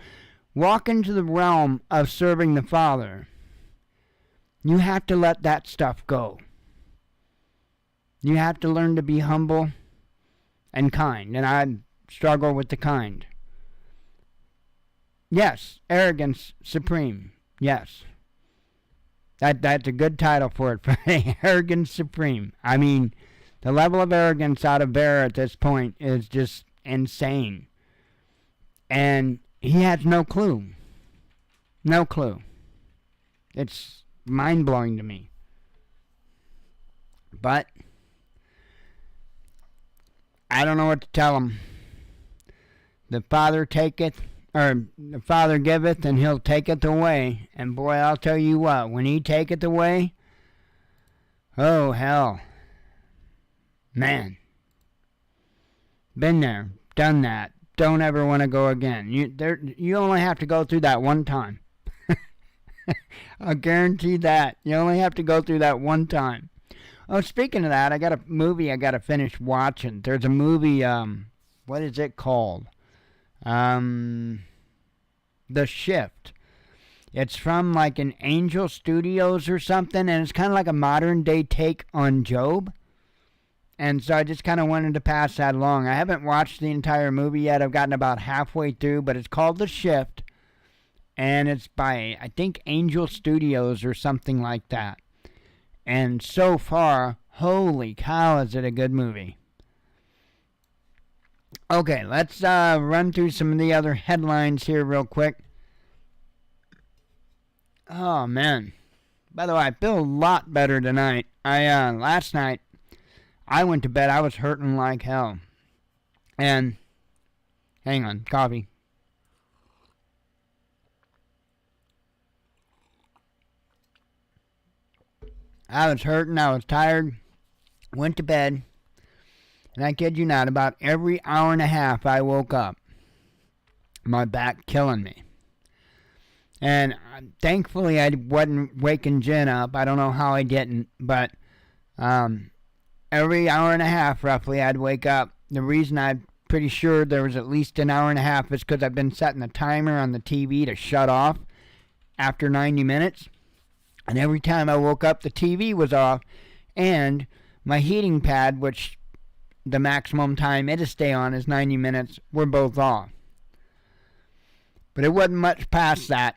walk into the realm of serving the Father, you have to let that stuff go. You have to learn to be humble and kind. And I struggle with the kind. Yes, arrogance supreme. Yes. That's a good title for it. Arrogance supreme. I mean, the level of arrogance out of Bear at this point is just insane. And he has no clue. No clue. It's mind-blowing to me. But I don't know what to tell him. The Father taketh, or the Father giveth, and He'll taketh away. And boy, I'll tell you what, when He taketh away, oh hell. Man. Been there, done that. Don't ever want to go again. You only have to go through that one time. I'll guarantee that. You only have to go through that one time. Oh, speaking of that, I got a movie I got to finish watching. There's a movie, what is it called? The Shift. It's from like an Angel Studios or something, and it's kind of like a modern day take on Job. And so I just kind of wanted to pass that along. I haven't watched the entire movie yet. I've gotten about halfway through, but it's called The Shift. And it's by, I think, Angel Studios or something like that. And so far, holy cow, is it a good movie. Okay, let's run through some of the other headlines here real quick. Oh, man. By the way, I feel a lot better tonight. Last night, I went to bed. I was hurting like hell. And, hang on, coffee. I was hurting. I was tired. Went to bed. And I kid you not, about every hour and a half I woke up. my back killing me. And thankfully I wasn't waking Jen up. I don't know how I didn't, but every hour and a half roughly I'd wake up. The reason I'm pretty sure there was at least an hour and a half is because I've been setting a timer on the TV to shut off after 90 minutes. And every time I woke up, the TV was off, and my heating pad, which the maximum time it'll stay on is 90 minutes, were both off. But it wasn't much past that.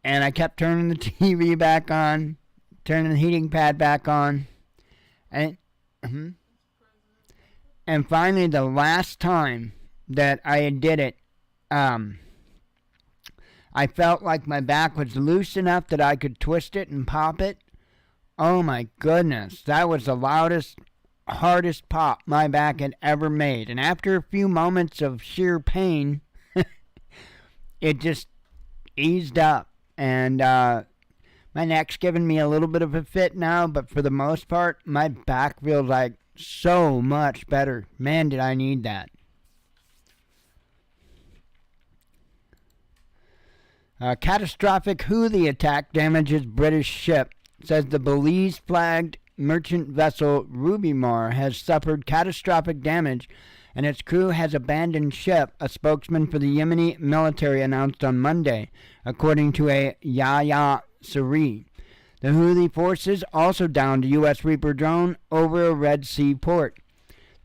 And I kept turning the TV back on, turning the heating pad back on. And finally, the last time that I did it, I felt like my back was loose enough that I could twist it and pop it. Oh my goodness, that was the loudest, hardest pop my back had ever made. And after a few moments of sheer pain, it just eased up. And my neck's giving me a little bit of a fit now, but for the most part, my back feels like so much better. Man, did I need that. A catastrophic Houthi attack damages British ship. Says the Belize-flagged merchant vessel Rubimar has suffered catastrophic damage and its crew has abandoned ship, a spokesman for the Yemeni military announced on Monday, according to a Yahya Saree. The Houthi forces also downed a U.S. Reaper drone over a Red Sea port.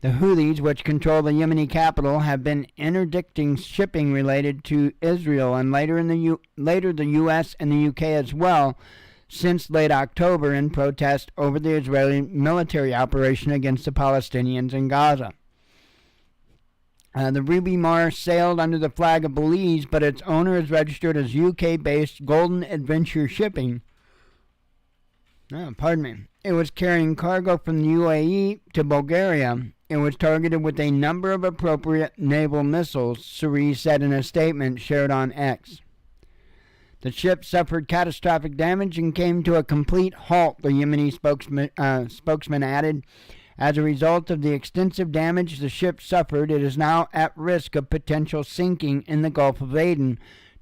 The Houthis, which control the Yemeni capital, have been interdicting shipping related to Israel and later the U.S. and the U.K. as well, since late October in protest over the Israeli military operation against the Palestinians in Gaza. The Rubimar sailed under the flag of Belize, but its owner is registered as UK-based Golden Adventure Shipping. It was carrying cargo from the UAE to Bulgaria. It was targeted with a number of appropriate naval missiles, Saree said in a statement shared on X. The ship suffered catastrophic damage and came to a complete halt, the Yemeni spokesman added. As a result of the extensive damage the ship suffered, it is now at risk of potential sinking in the Gulf of Aden.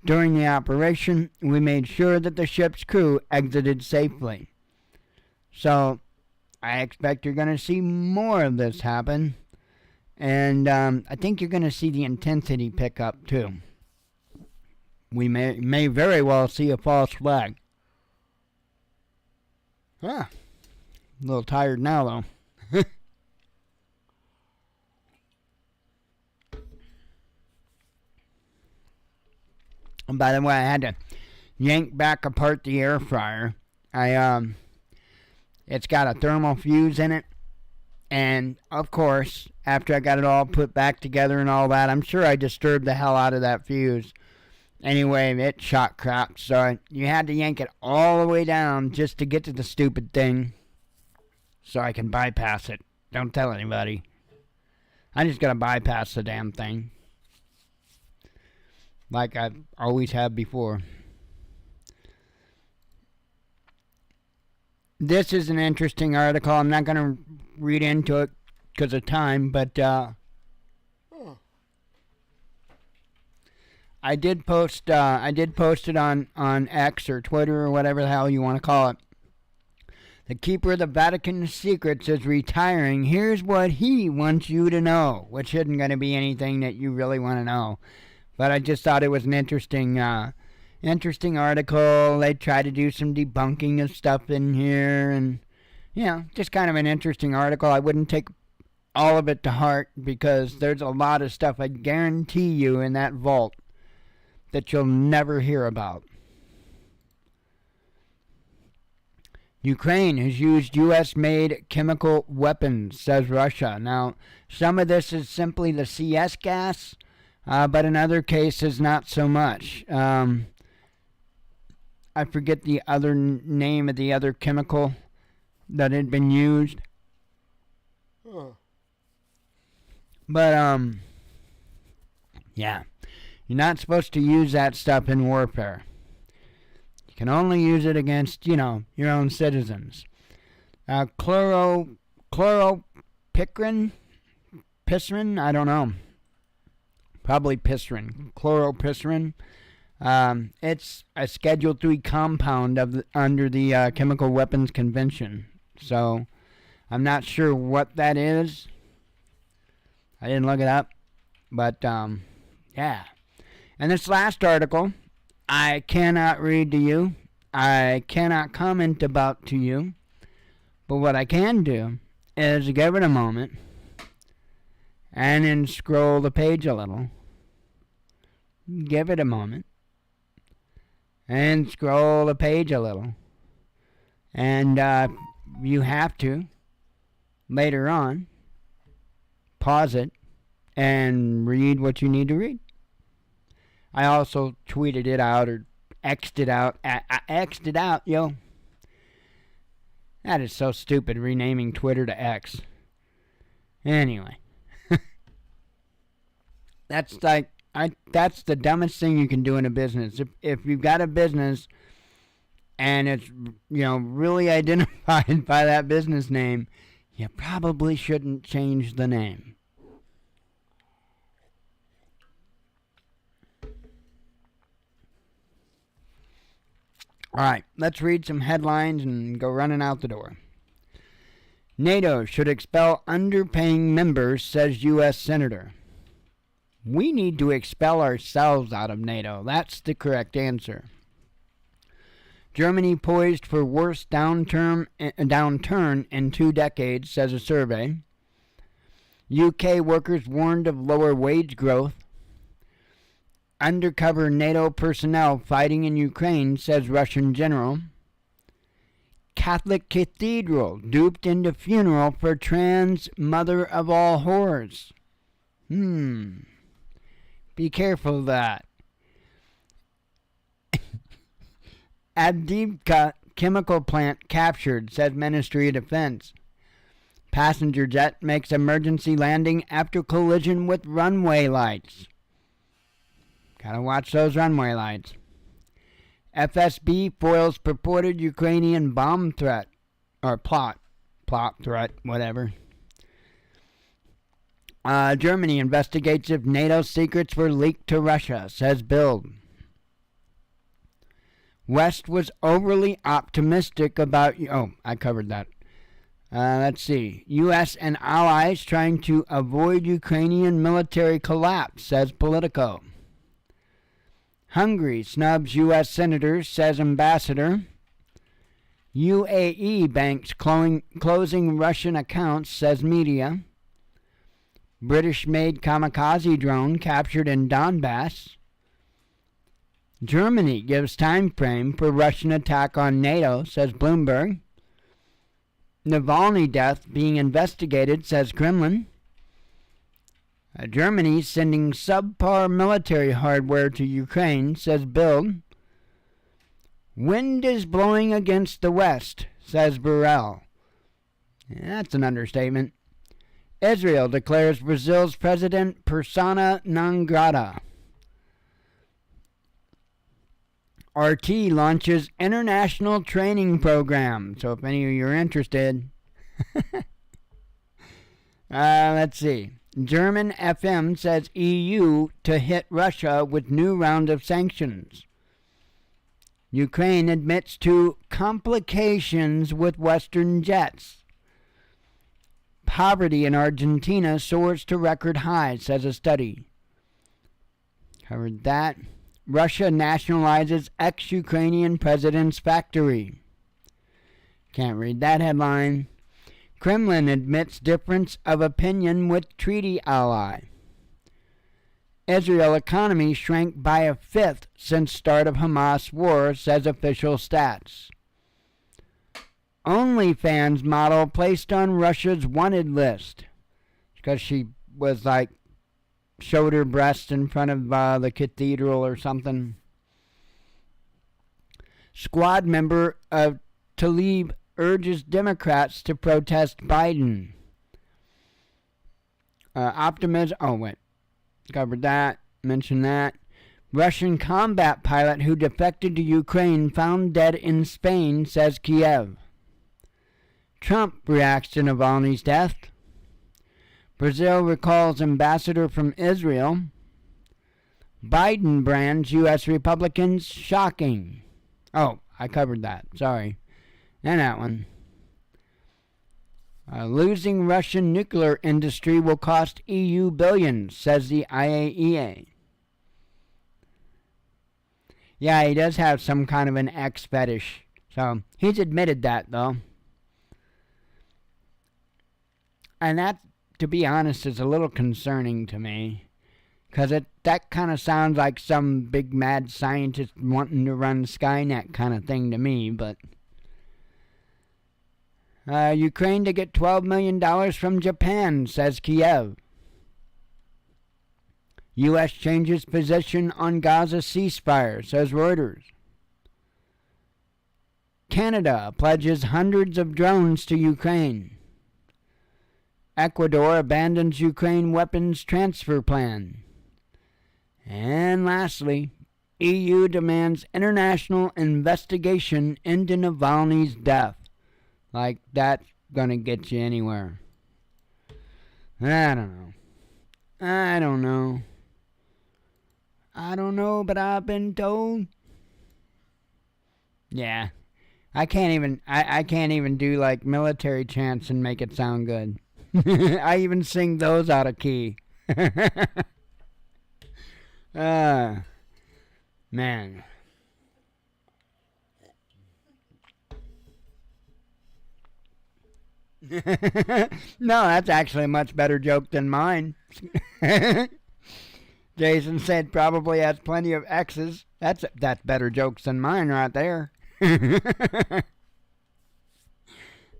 During the operation, we made sure that the ship's crew exited safely. So, I expect you're going to see more of this happen. And I think you're going to see the intensity pick up, too. We may very well see a false flag. A little tired now, though. And by the way, I had to yank back apart the air fryer. It's got a thermal fuse in it. And, of course, after I got it all put back together and all that, I'm sure I disturbed the hell out of that fuse. Anyway, it shot crap, so you had to yank it all the way down just to get to the stupid thing so I can bypass it. Don't tell anybody. I just gotta bypass the damn thing. Like I always have before. This is an interesting article. I'm not going to read into it because of time, but I did post it on X or Twitter or whatever the hell you want to call it. The keeper of the Vatican secrets is retiring. Here's what he wants you to know, which isn't going to be anything that you really want to know. But I just thought it was an interesting article. They try to do some debunking of stuff in here, and just kind of an interesting article. I wouldn't take all of it to heart because there's a lot of stuff I guarantee you in that vault that you'll never hear about. Ukraine has used U.S.-made chemical weapons, says Russia. Now, some of this is simply the CS gas, but in other cases, not so much. I forget the other name of the other chemical that had been used. But, yeah. You're not supposed to use that stuff in warfare. You can only use it against, your own citizens. Chloropicrin? Pisrin? I don't know. Probably pisirin, chloropisirin. It's a Schedule 3 compound under the Chemical Weapons Convention. So I'm not sure what that is. I didn't look it up. But, yeah. And this last article, I cannot read to you. I cannot comment about to you. But what I can do is give it a moment and then scroll the page a little. Give it a moment and scroll the page a little. And you have to, later on, pause it and read what you need to read. I also tweeted it out or X'd it out. I X'd it out, yo. That is so stupid, renaming Twitter to X. Anyway. That's that's the dumbest thing you can do in a business. If you've got a business and it's, really identified by that business name, you probably shouldn't change the name. All right, let's read some headlines and go running out the door. NATO should expel underpaying members, says U.S. Senator. We need to expel ourselves out of NATO. That's the correct answer. Germany poised for worst downturn in 2 decades, says a survey. UK workers warned of lower wage growth. Undercover NATO personnel fighting in Ukraine, says Russian general. Catholic cathedral duped into funeral for trans mother of all horrors. Be careful of that. Avdiivka chemical plant captured, says Ministry of Defense. Passenger jet makes emergency landing after collision with runway lights. Gotta watch those runway lights. FSB foils purported Ukrainian bomb threat. Or plot threat, whatever. Germany investigates if NATO secrets were leaked to Russia, says Bild. West was overly optimistic about... Oh, I covered that. Let's see. U.S. and allies trying to avoid Ukrainian military collapse, says Politico. Hungary snubs U.S. senators, says ambassador. UAE banks closing Russian accounts, says media. British-made kamikaze drone captured in Donbass. Germany gives time frame for Russian attack on NATO, says Bloomberg. Navalny death being investigated, says Kremlin. Germany sending subpar military hardware to Ukraine, says Bild. Wind is blowing against the West, says Burrell. That's an understatement. Israel declares Brazil's president persona non grata. RT launches international training program. So if any of you are interested. Let's see. German FM says EU to hit Russia with new round of sanctions. Ukraine admits to complications with Western jets. Poverty in Argentina soars to record highs, says a study. Covered that. Russia nationalizes ex-Ukrainian president's factory. Can't read that headline. Kremlin admits difference of opinion with treaty ally. Israel economy shrank by a fifth since start of Hamas war, says official stats. OnlyFans model placed on Russia's wanted list because she was showed her breast in front of the cathedral or something. Squad member of Tlaib urges Democrats to protest Biden. Covered that, mentioned that. Russian combat pilot who defected to Ukraine found dead in Spain, says Kiev. Trump reacts to Navalny's death. Brazil recalls ambassador from Israel. Biden brands U.S. Republicans shocking. Oh, I covered that. Sorry. And that one. Losing Russian nuclear industry will cost EU billions, says the IAEA. Yeah, he does have some kind of an X fetish. So, he's admitted that, though. And that, to be honest, is a little concerning to me. Because that kind of sounds like some big mad scientist wanting to run Skynet kind of thing to me, but... Ukraine to get $12 million from Japan, says Kiev. U.S. changes position on Gaza ceasefire, says Reuters. Canada pledges hundreds of drones to Ukraine. Ecuador abandons Ukraine weapons transfer plan. And lastly, EU demands international investigation into Navalny's death. Like, that's gonna get you anywhere. I don't know, but I've been told. Yeah. I can't even do like military chants and make it sound good. I even sing those out of key. Man. No, that's actually a much better joke than mine. Jason said probably has plenty of X's. That's better jokes than mine right there.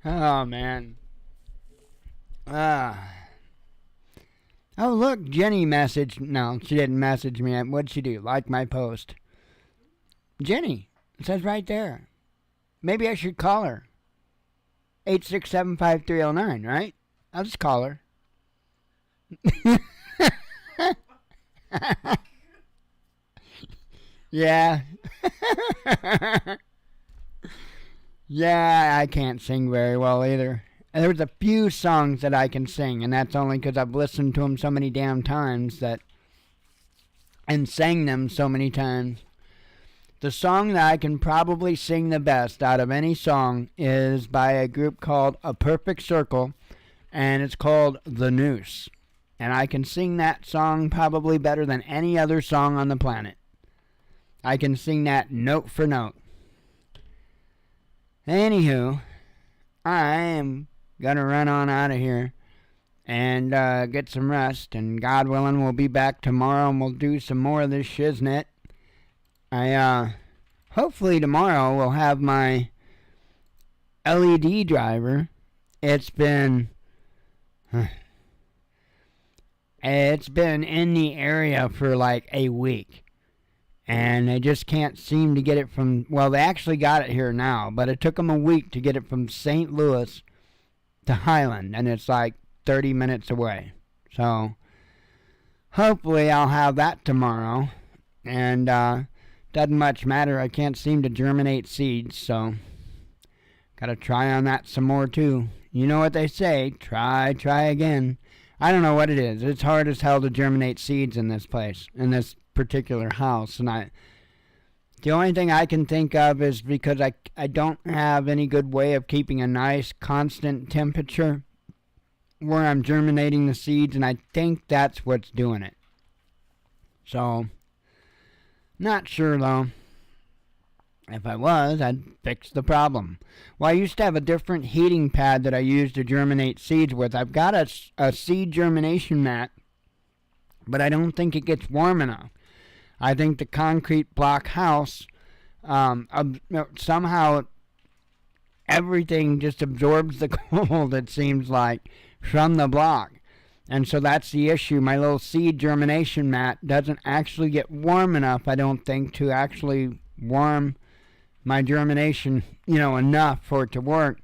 Oh, man. Oh, look, Jenny messaged. No, she didn't message me. What'd she do? Like my post. Jenny. It says right there. Maybe I should call her. 8675309, right? I'll just call her. Yeah. Yeah, I can't sing very well either. And there's a few songs that I can sing, and that's only because I've listened to them so many damn times and sang them so many times. The song that I can probably sing the best out of any song is by a group called A Perfect Circle, and it's called The Noose. And I can sing that song probably better than any other song on the planet. I can sing that note for note. Anywho, I am gonna run on out of here and get some rest, and God willing we'll be back tomorrow and we'll do some more of this shiznit. Hopefully tomorrow we'll have my LED driver. It's been in the area for like a week, and they just can't seem to get it from, well, they actually got it here now, but it took them a week to get it from St. Louis to Highland, and it's like 30 minutes away. So hopefully I'll have that tomorrow, and doesn't much matter. I can't seem to germinate seeds, so gotta try on that some more too. You know what they say, try again. I don't know what it is. It's hard as hell to germinate seeds in this place, in this particular house, and the only thing I can think of is because I don't have any good way of keeping a nice constant temperature where I'm germinating the seeds, and I think that's what's doing it. So, not sure though. If I was, I'd fix the problem. Well, I used to have a different heating pad that I used to germinate seeds with. I've got a seed germination mat, but I don't think it gets warm enough. I think the concrete block house, somehow everything just absorbs the cold, it seems like, from the block. And so that's the issue. My little seed germination mat doesn't actually get warm enough, I don't think, to actually warm my germination, enough for it to work.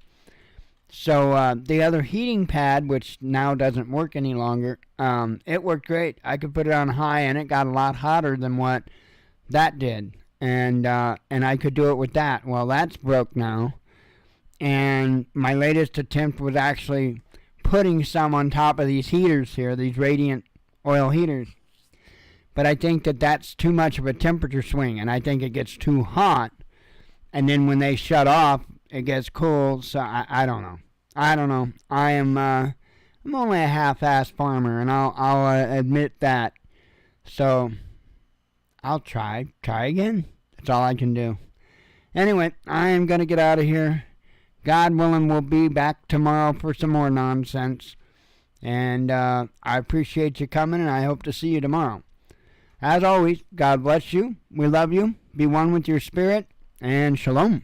So the other heating pad, which now doesn't work any longer, it worked great. I could put it on high, and it got a lot hotter than what that did. And I could do it with that. Well, that's broke now. And my latest attempt was actually putting some on top of these heaters here, these radiant oil heaters. But I think that that's too much of a temperature swing, and I think it gets too hot. And then when they shut off, it gets cool. So I don't know. I'm only a half-assed farmer, and I'll admit that. So I'll try again. That's all I can do. Anyway, I am going to get out of here. God willing, we'll be back tomorrow for some more nonsense. And I appreciate you coming, and I hope to see you tomorrow. As always, God bless you. We love you. Be one with your spirit, and shalom.